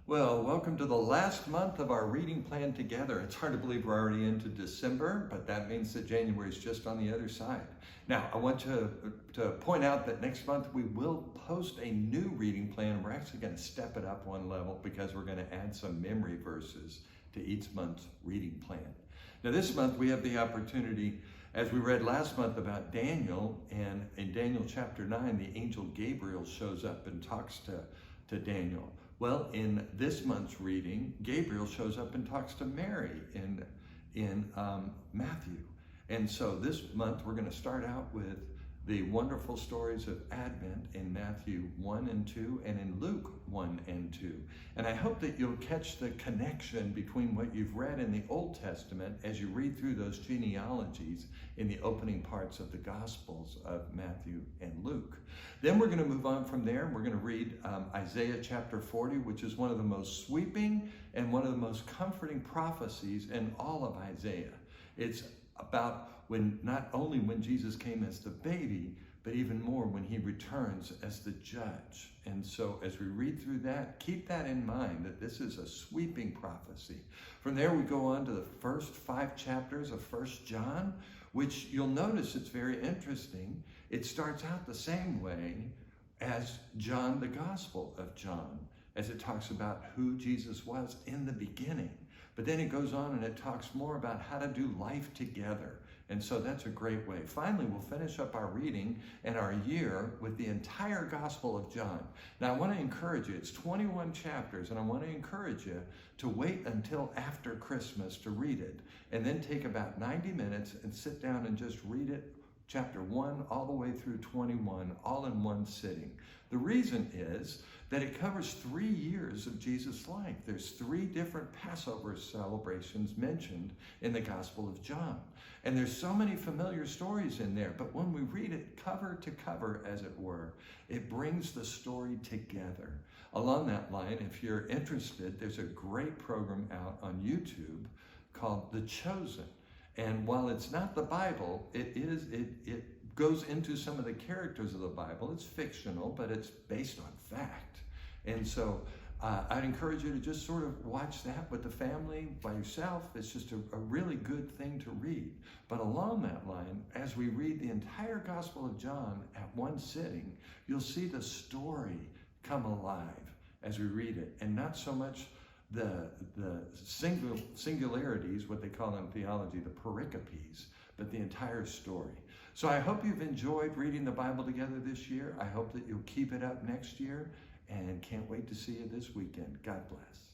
Well, welcome to the last month of our reading plan together. It's hard to believe we're already into December, but that means that January is just on the other side. Now, I want to point out that next month we will post a new reading plan. We're actually going to step it up one level because we're going to add some memory verses to each month's reading plan. Now, this month we have the opportunity, as we read last month about Daniel, and in Daniel chapter 9, the angel Gabriel shows up and talks to Daniel. Well, in this month's reading, Gabriel shows up and talks to Mary in Matthew. And so this month we're going to start out with the wonderful stories of Advent in Matthew 1 and 2 and in Luke 1 and 2. And I hope that you'll catch the connection between what you've read in the Old Testament as you read through those genealogies in the opening parts of the Gospels of Matthew and Luke. Then we're going to move on from there and we're going to read Isaiah chapter 40, which is one of the most sweeping and one of the most comforting prophecies in all of Isaiah. It's about not only when Jesus came as the baby, but even more when he returns as the judge. And so as we read through that, keep that in mind, that this is a sweeping prophecy. From there we go on to the first 5 chapters of 1 John, which you'll notice it's very interesting. It starts out the same way as John, the Gospel of John, as it talks about who Jesus was in the beginning. But then it goes on and it talks more about how to do life together. And so that's a great way. Finally, we'll finish up our reading and our year with the entire Gospel of John. Now, I want to encourage you. It's 21 chapters, and I want to encourage you to wait until after Christmas to read it, and then take about 90 minutes and sit down and just read it, chapter 1 all the way through 21, all in one sitting. The reason is that it covers 3 years of Jesus' life. There's 3 different Passover celebrations mentioned in the Gospel of John. And there's so many familiar stories in there, but when we read it cover to cover, as it were, it brings the story together. Along that line, if you're interested, there's a great program out on YouTube called The Chosen. And while it's not the Bible, it goes into some of the characters of the Bible. It's fictional, but it's based on fact. And so I'd encourage you to just sort of watch that with the family, by yourself. It's just a really good thing to read. But along that line, as we read the entire Gospel of John at one sitting, you'll see the story come alive as we read it, and not so much the singularities, what they call in theology, the pericopes, but the entire story. So I hope you've enjoyed reading the Bible together this year. I hope that you'll keep it up next year, and can't wait to see you this weekend. God bless.